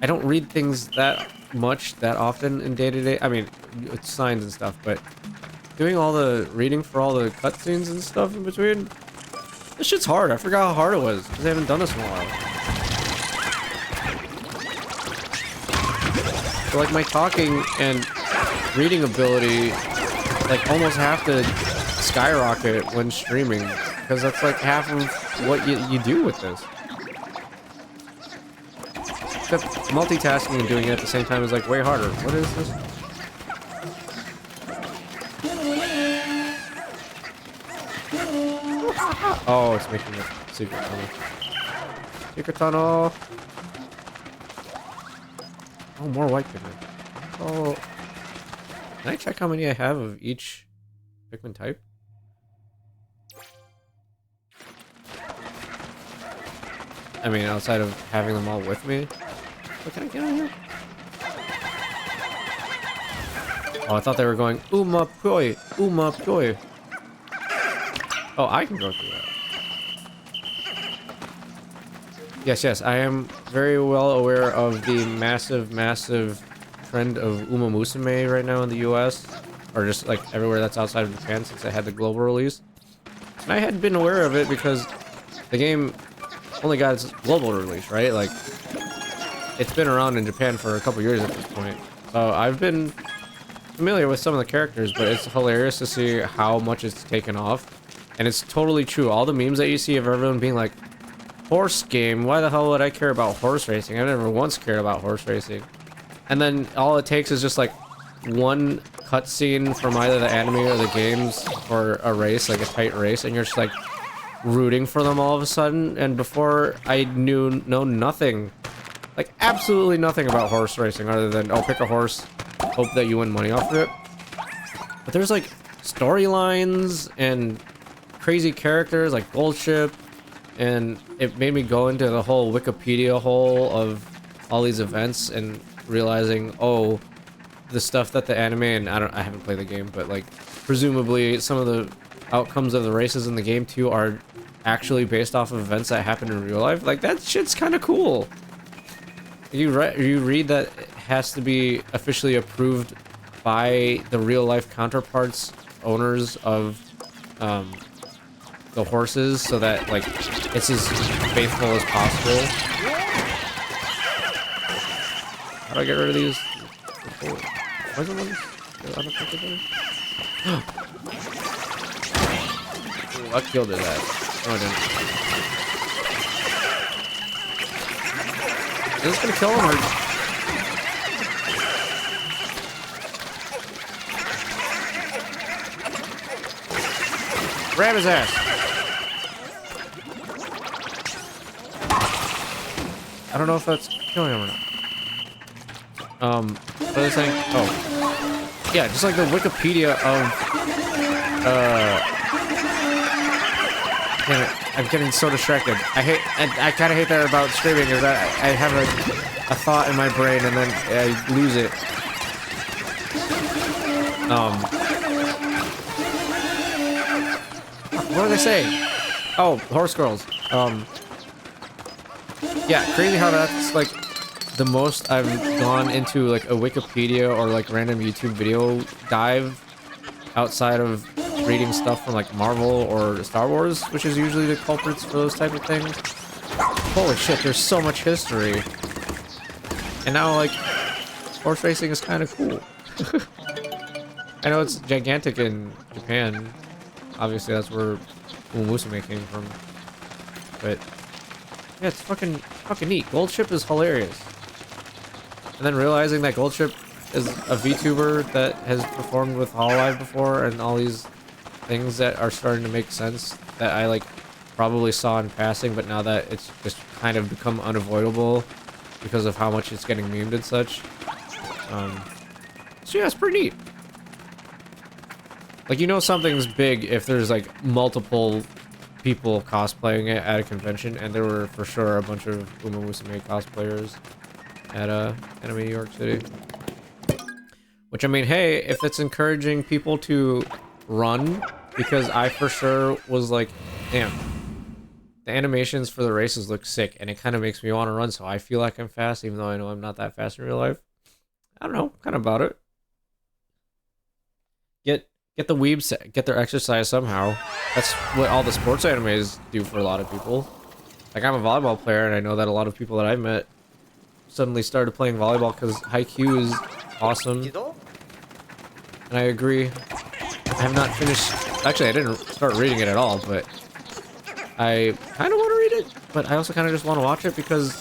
I don't read things that much, that often in day-to-day. I mean, it's signs and stuff, but doing all the reading for all the cutscenes and stuff in between, this shit's hard. I forgot how hard it was, because I haven't done this in a while. So, like, my talking and reading ability, like, almost have to skyrocket when streaming, because that's like half of what you do with this. Except multitasking and doing it at the same time is like way harder. What is this? Oh, it's making a secret tunnel. Secret tunnel. Oh, more white Pikmin. Oh, can I check how many I have of each Pikmin type? I mean, outside of having them all with me. What can I get on here? Oh, I thought they were going Uma Poi, Uma Poi. Oh, I can go through that. Yes, I am very well aware of the massive trend of Uma Musume right now in the US, or just like everywhere that's outside of Japan since it had the global release. And I had been aware of it because the game only got its global release, right? Like, it's been around in Japan for a couple years at this point. So I've been familiar with some of the characters, but it's hilarious to see how much it's taken off. And it's totally true. All the memes that you see of everyone being like, horse game, why the hell would I care about horse racing? I've never once cared about horse racing. And then all it takes is just like one cutscene from either the anime or the games for a race, like a tight race, and you're just like rooting for them all of a sudden. And before I know nothing, like absolutely nothing about horse racing other than, oh, pick a horse, hope that you win money off of it. But there's like storylines and crazy characters like Goldship, and it made me go into the whole Wikipedia hole of all these events and realizing, oh, the stuff that the anime, and I haven't played the game, but like presumably some of the outcomes of the races in the game too are actually based off of events that happen in real life. Like that shit's kind of cool. You read that it has to be officially approved by the real life counterparts, owners of the horses, so that like it's as faithful as possible. How do I get rid of these? Why is it one? I killed it. That. Oh, I didn't. Is this gonna kill him or? Grab his ass. I don't know if that's killing him or not. What is saying? Oh. Yeah, just like the Wikipedia of, damn it, I'm getting so distracted. I kind of hate that about streaming, is that I have a thought in my brain and then I lose it. What are they saying? Oh, horse girls. Yeah, crazy how that's like the most I've gone into like a Wikipedia or like random YouTube video dive outside of reading stuff from like Marvel or Star Wars, which is usually the culprits for those type of things. Holy shit, there's so much history. And now like horse racing is kind of cool. I know it's gigantic in Japan. Obviously that's where Musume came from. But yeah, it's fucking neat. Goldship is hilarious. And then realizing that Goldship is a VTuber that has performed with Hololive before and all these things that are starting to make sense that I like probably saw in passing, but now that it's just kind of become unavoidable because of how much it's getting memed and such. So yeah, it's pretty neat. Like, you know something's big if there's like multiple people cosplaying it at a convention, and there were for sure a bunch of Uma Musume cosplayers at Anime New York City. Which, I mean, hey, if it's encouraging people to run, because I for sure was like, damn, the animations for the races look sick, and it kind of makes me want to run, so I feel like I'm fast, even though I know I'm not that fast in real life. I don't know, kind of about it. Get the weebs, get their exercise somehow. That's what all the sports animes do for a lot of people. Like, I'm a volleyball player, and I know that a lot of people that I've met suddenly started playing volleyball because Haikyuu is awesome. And I agree. I have not finished... Actually, I didn't start reading it at all, but I kind of want to read it, but I also kind of just want to watch it because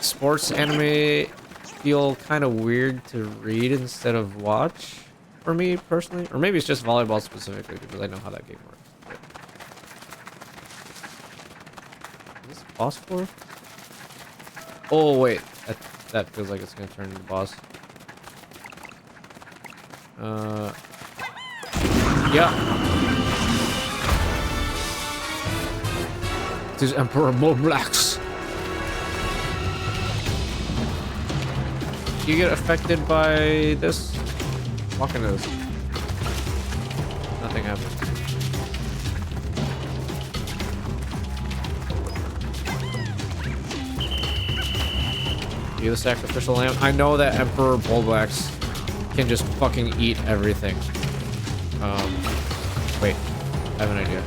sports anime feel kind of weird to read instead of watch. For me, personally. Or maybe it's just volleyball specifically, because I know how that game works. Is this a boss floor? Oh, wait. That feels like it's going to turn into boss. Yeah. This is Emperor Moblax. You get affected by this? Walk into this. Nothing happens. You the sacrificial lamb? I know that Emperor Bulbax can just fucking eat everything. Wait. I have an idea.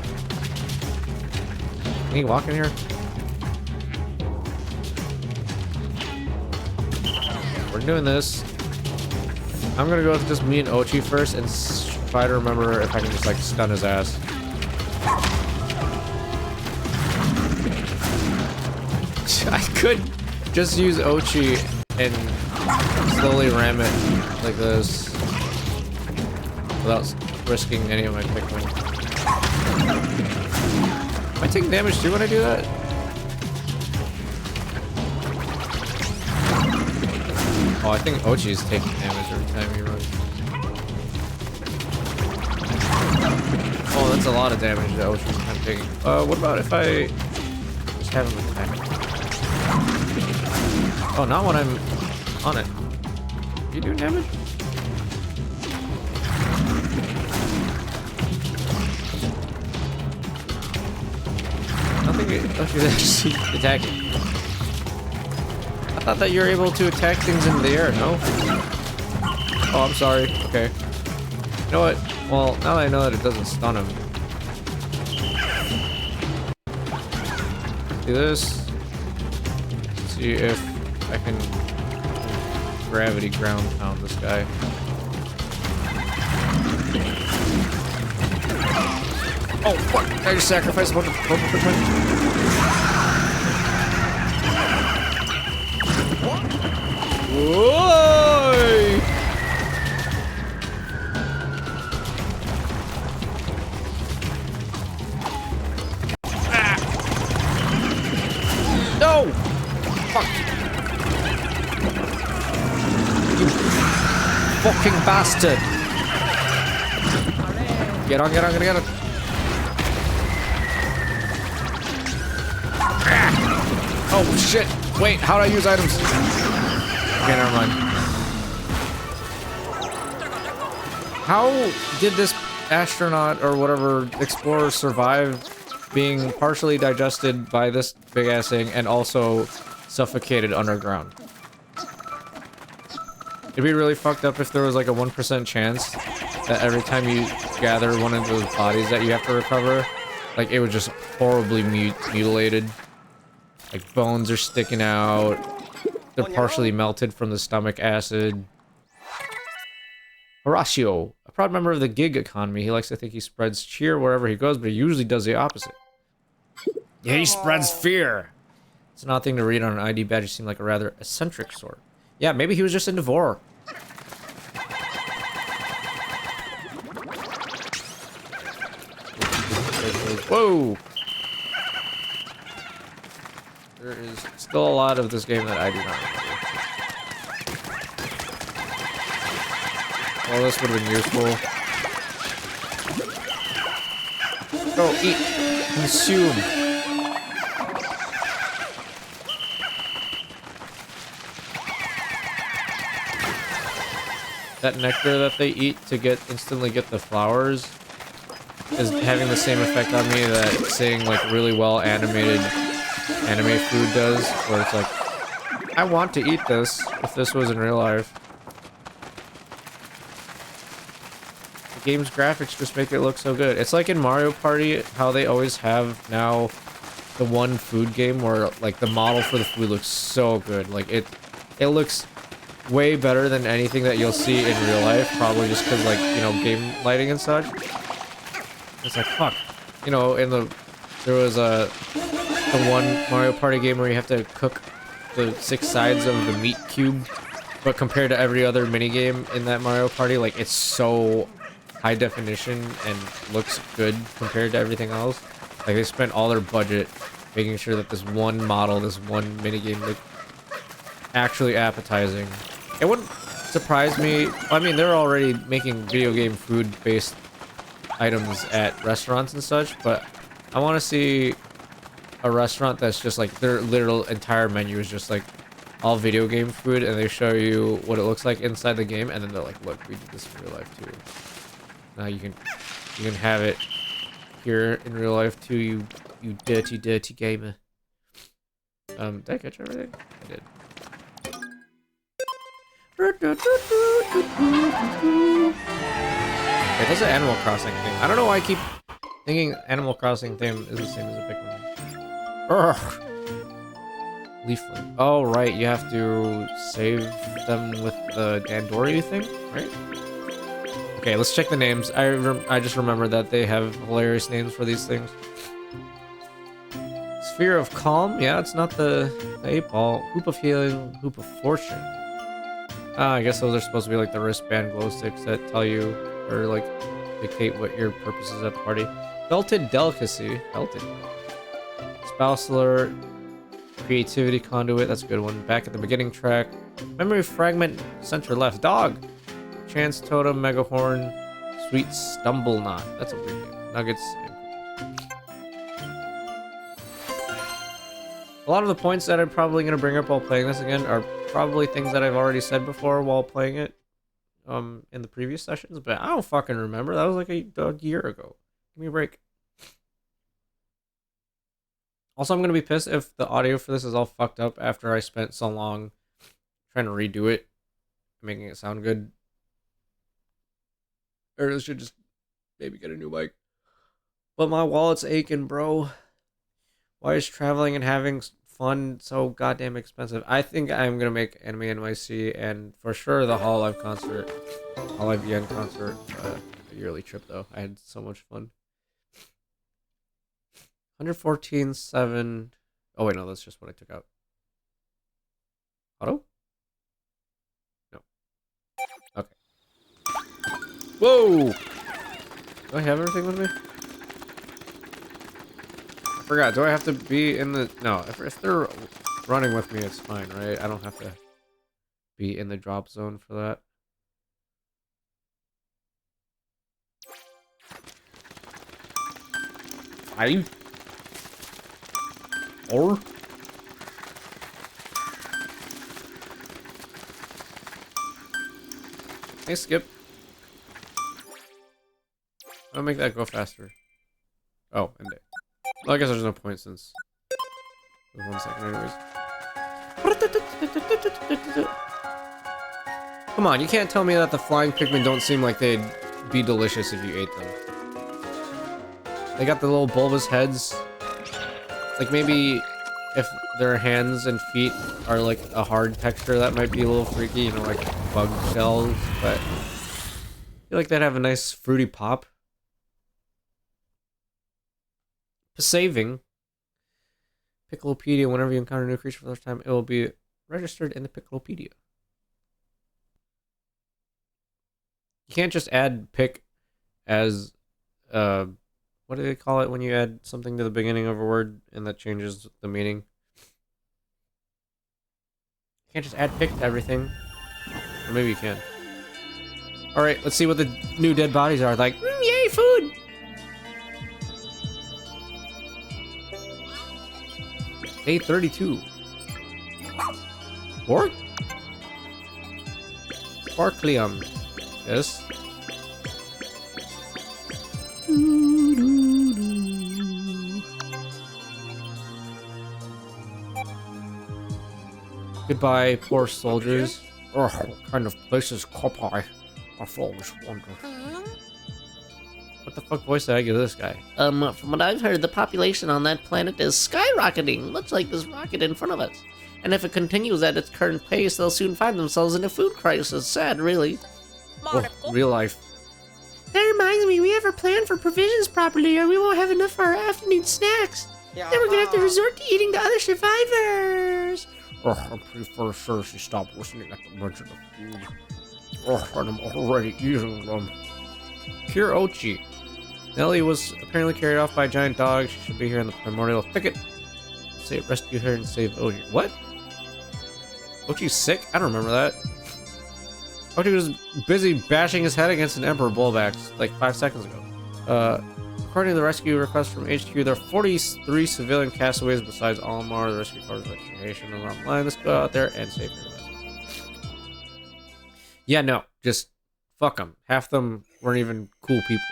Can he walk in here? We're doing this. I'm gonna go with just me and Ochi first and try to remember if I can just like stun his ass. I could just use Ochi and slowly ram it like this without risking any of my Pikmin. Am I taking damage too when I do that? Oh, I think Ochi's taking damage every time he runs. Oh, that's a lot of damage that Ochi's kind of taking. What about if I just have him attack? Oh, not when I'm on it. You doing damage? I don't think Ochi's actually attacking. I thought that you were able to attack things in the air, no? Oh, I'm sorry. Okay. You know what? Well, now that I know that it doesn't stun him. Do this. See if I can gravity ground pound this guy. Oh, fuck! I just sacrificed a bunch of Pikmin. Whoa! Ah. No! Fuck! You fucking bastard! Get on, get on, get on! Ah. Oh shit! Wait, how do I use items? Okay, never mind. How did this astronaut or whatever explorer survive being partially digested by this big ass thing and also suffocated underground? It'd be really fucked up if there was like a 1% chance that every time you gather one of those bodies that you have to recover, like it was just horribly mutilated. Like bones are sticking out. They're partially melted from the stomach acid. Horatio, a proud member of the gig economy. He likes to think he spreads cheer wherever he goes, but he usually does the opposite. Yeah, he spreads fear. It's an odd thing to read on an ID badge. He seemed like a rather eccentric sort. Yeah, maybe he was just into Vor. Whoa! There is still a lot of this game that I do not remember. Well, this would have been useful. Go, eat, consume. That nectar that they eat to instantly get the flowers is having the same effect on me that seeing like really well animated anime food does, where it's like, I want to eat this if this was in real life. The game's graphics just make it look so good. It's like in Mario Party, how they always have now the one food game where like the model for the food looks so good. Like it looks way better than anything that you'll see in real life, probably just because like, you know, game lighting and such. It's like, fuck. You know, there was the one Mario Party game where you have to cook the 6 sides of the meat cube, but compared to every other minigame in that Mario Party, like, it's so high definition and looks good compared to everything else. Like, they spent all their budget making sure that this one model, this one minigame looked actually appetizing. It wouldn't surprise me. I mean, they're already making video game food-based items at restaurants and such, but I want to see a restaurant that's just like their literal entire menu is just like all video game food, and they show you what it looks like inside the game, and then they're like, look, we did this in real life too. Now you can have it here in real life too, you dirty gamer. Did I catch everything? I did. Wait, that's an Animal Crossing thing. I don't know why I keep thinking Animal Crossing theme is the same as a Pikmin. Urgh. Leaflet. Oh, right. You have to save them with the Dandori thing, right? Okay, let's check the names. I just remember that they have hilarious names for these things. Sphere of Calm? Yeah, it's not the 8-ball. Hoop of Healing, Hoop of Fortune. Ah, I guess those are supposed to be like the wristband glow sticks that tell you, or like dictate what your purpose is at the party. Belted Delicacy. Belted. Spouse Alert. Creativity Conduit. That's a good one. Back at the beginning track. Memory Fragment. Center left. Dog. Chance Totem. Mega Horn. Sweet Stumble Knot. That's a weird name. Nuggets. A lot of the points that I'm probably going to bring up while playing this again are probably things that I've already said before while playing it in the previous sessions, but I don't fucking remember. That was like a year ago. Give me a break. Also, I'm going to be pissed if the audio for this is all fucked up after I spent so long trying to redo it, making it sound good. Or I should just maybe get a new mic. But my wallet's aching, bro. Why is traveling and having fun so goddamn expensive? I think I'm gonna make Anime NYC and for sure the Hololive concert, Hololive Yen concert, a yearly trip though. I had so much fun. 114.7. Oh wait, no, that's just what I took out. Auto? No. Okay. Whoa! Do I have everything with me? I forgot. Do I have to be in the... No, if they're running with me, it's fine, right? I don't have to be in the drop zone for that. Five? Or? Hey, Skip. I'll make that go faster. Oh, end it. Well, I guess there's no point since it was 1 second anyways. Come on, you can't tell me that the flying Pikmin don't seem like they'd be delicious if you ate them. They got the little bulbous heads. Like maybe if their hands and feet are like a hard texture, that might be a little freaky, you know, like bug shells, but I feel like they'd have a nice fruity pop. Saving Piccolopedia. Whenever you encounter a new creature for the first time, it will be registered in the Piccolopedia. You can't just add pick as what do they call it when you add something to the beginning of a word and that changes the meaning? You can't just add pick to everything. Or maybe you can. Alright, let's see what the new dead bodies are like. Yay, food! Day 32. Or? Sparklium. Yes. Goodbye, poor soldiers. Ugh, what kind of place is Kopai? I've always wondered. What the fuck voice did I give this guy? From what I've heard, the population on that planet is skyrocketing, much like this rocket in front of us. And if it continues at its current pace, they'll soon find themselves in a food crisis. Sad, really. Oh, real life. That reminds me, we have our plan for provisions properly, or we won't have enough for our afternoon snacks. Then we're gonna have to resort to eating the other survivors. Oh, I'm pretty sure she stopped listening at the mention of food. Oh, and I'm already eating them. Pure Ochi. Nellie was apparently carried off by a giant dog. She should be here in the primordial thicket. Say, rescue her and save Ochi. What? Ochi's sick? I don't remember that. Ochi was busy bashing his head against an Emperor Bullbax like 5 seconds ago. According to the rescue request from HQ, there are 43 civilian castaways besides Almar. The rescue card registration is online. Let's go out there and save her. Yeah, no, just fuck them. Half them weren't even cool people.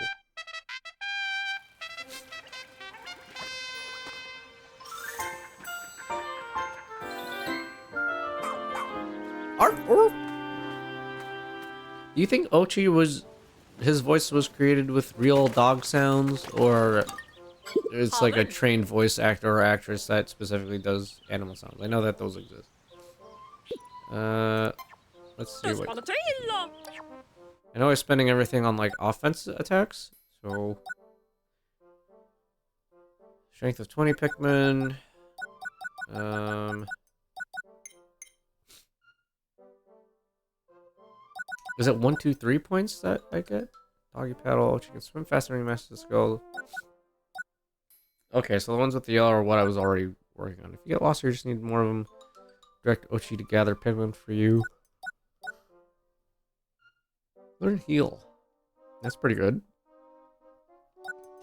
Do you think Ochi his voice was created with real dog sounds, or it's like a trained voice actor or actress that specifically does animal sounds. I know that those exist. Let's see what. I know I'm spending everything on like offense attacks, so strength of 20 Pikmin. Is it 1, 2, 3 points that I get? Doggy paddle. She can swim faster than you master the skill. Okay, so the ones with the yellow are what I was already working on. If you get lost, you just need more of them. Direct Ochi to gather Pikmin for you. Learn heal. That's pretty good.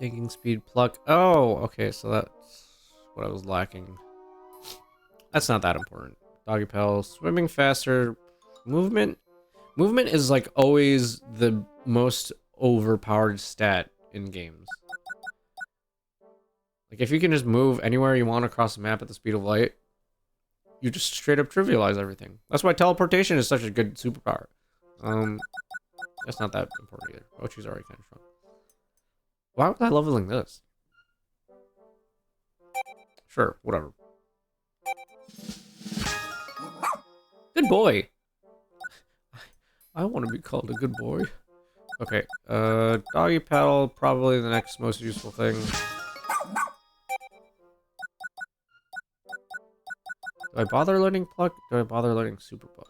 Taking speed, pluck. Oh, okay, so that's what I was lacking. That's not that important. Doggy paddle, swimming faster, movement. Movement is like always the most overpowered stat in games. Like if you can just move anywhere you want across the map at the speed of light, you just straight up trivialize everything. That's why teleportation is such a good superpower. That's not that important either. Ochi's already kind of strong. Why was I leveling this? Sure, whatever. Good boy. I want to be called a good boy. Okay, doggy paddle, probably the next most useful thing. Do I bother learning pluck? Do I bother learning super buff?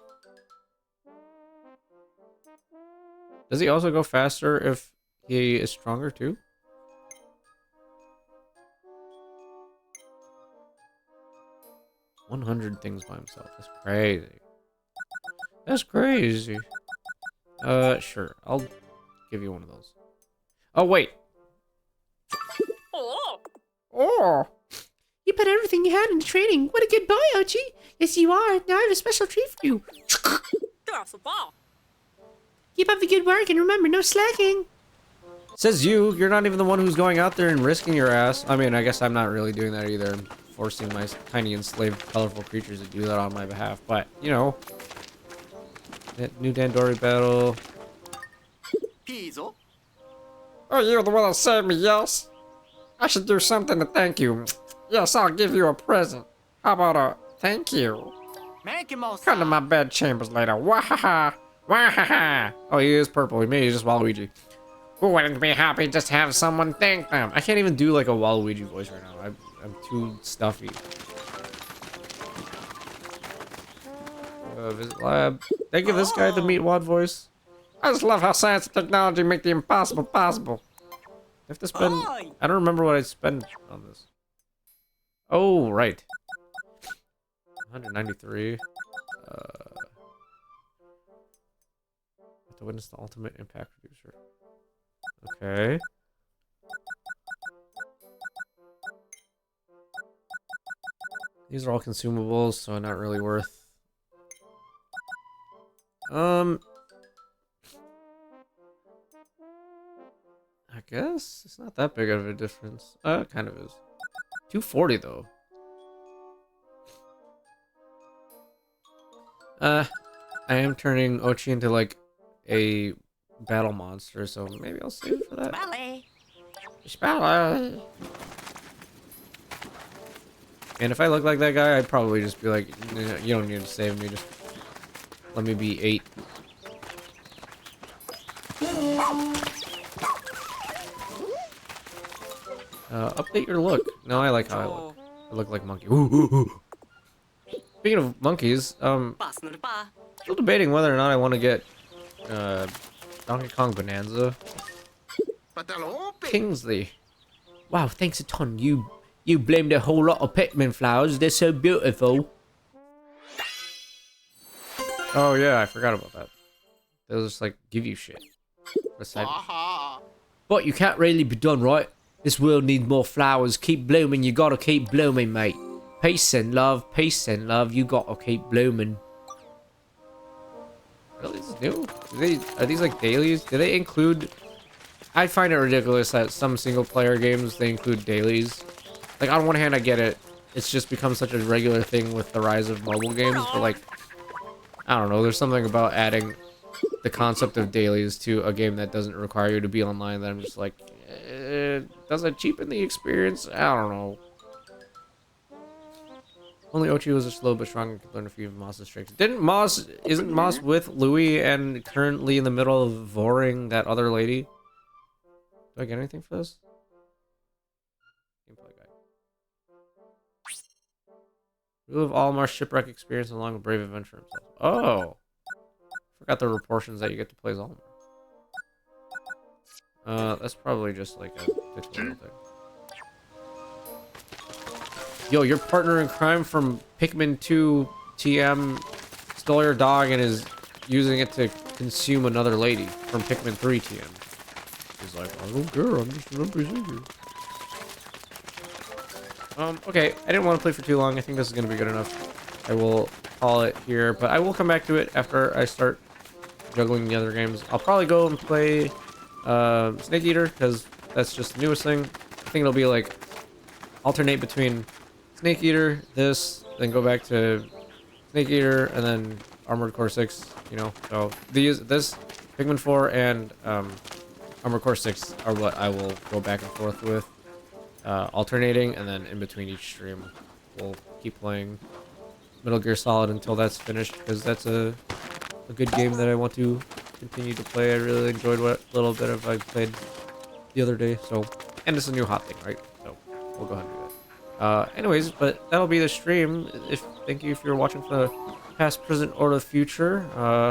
Does he also go faster if he is stronger too? $100 things by himself. That's crazy. That's crazy. Sure. I'll give you one of those. Oh, wait. Oh! You put everything you had into training. What a good boy, Ochi. Yes, you are. Now I have a special treat for you. Keep up the good work and remember, no slacking. Says you. You're not even the one who's going out there and risking your ass. I mean, I guess I'm not really doing that either. I'm forcing my tiny enslaved colorful creatures to do that on my behalf. But, you know. New Dandori battle. Oh, you're the one that saved me, yes? I should do something to thank you. Yes, I'll give you a present. How about a thank you? Come to my bed chambers later. Wahaha! Wahaha! Oh, he is purple. He made just Waluigi. Who wouldn't be happy just to have someone thank them? I can't even do like a Waluigi voice right now. I'm too stuffy. Visit lab. They give this guy the meatwad voice. I just love how science and technology make the impossible possible. I have to spend. I don't remember what I spend on this. Oh, right. 193. To witness the ultimate impact reducer. Okay. These are all consumables, so not really worth. I guess it's not that big of a difference. It kind of is. 240 though. I am turning Ochi into like a battle monster, so maybe I'll save it for that. Spell. And if I look like that guy, I'd probably just be like, you don't need to save me, just let me be 8. Update your look. No, I like how I look. I look like monkey. Speaking of monkeys, still debating whether or not I want to get Donkey Kong Bonanza. Kingsley. Wow, thanks a ton. You blamed a whole lot of Pikmin flowers. They're so beautiful. Oh yeah, I forgot about that. They'll just like give you shit. But you can't really be done, right? This world needs more flowers. Keep blooming. You gotta keep blooming, mate. Peace and love. Peace and love. You gotta keep blooming. Really? This is new? Are these like dailies? Do they include... I find it ridiculous that some single player games, they include dailies. Like, on one hand, I get it. It's just become such a regular thing with the rise of mobile games. But like, I don't know. There's something about adding the concept of dailies to a game that doesn't require you to be online that I'm just like, Does it cheapen the experience? I don't know. Only Ochi was a slow but strong and could learn a few of Moss's tricks. Isn't Moss with Louis and currently in the middle of voring that other lady? Do I get anything for this? Gameplay guide. Relive all Mar's shipwreck experience along with brave adventure himself. Oh! Forgot there were portions that you get to play as Almar. That's probably just like a tutorial thing. Yo, your partner in crime from Pikmin 2 TM stole your dog and is using it to consume another lady from Pikmin 3 TM. He's like, I don't care, I'm just an NPC. Okay, I didn't want to play for too long. I think this is going to be good enough. I will call it here, but I will come back to it after I start juggling the other games. I'll probably go and play Snake Eater, because that's just the newest thing. I think it'll be like alternate between Snake Eater, this, then go back to Snake Eater, and then Armored Core 6, you know. So this, Pikmin 4, and Armored Core 6 are what I will go back and forth with, alternating, and then in between each stream, we'll keep playing Metal Gear Solid until that's finished, because that's a good game that I want to continue to play. I really enjoyed what little bit of I played the other day, so, and it's a new hot thing, right? So we'll go ahead and do that. Anyways, but that'll be the stream. Thank you if you're watching for the past, present, or the future.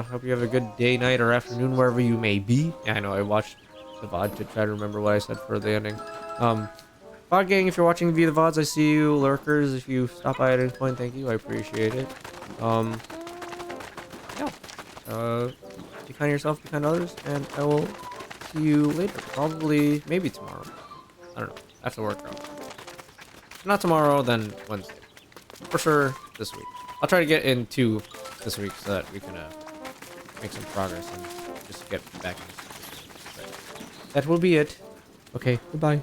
Hope you have a good day, night, or afternoon wherever you may be. Yeah, I know I watched the VOD to try to remember what I said for the ending. VOD gang, if you're watching via the VODs, I see you. Lurkers, if you stop by at any point, thank you. I appreciate it. Yeah. Be kind to yourself, be kind to others, and I will see you later. Probably, maybe tomorrow. I don't know. I have to work out. If not tomorrow, then Wednesday. For sure, this week. I'll try to get in 2 this week so that we can make some progress and just get back into it. That will be it. Okay, goodbye.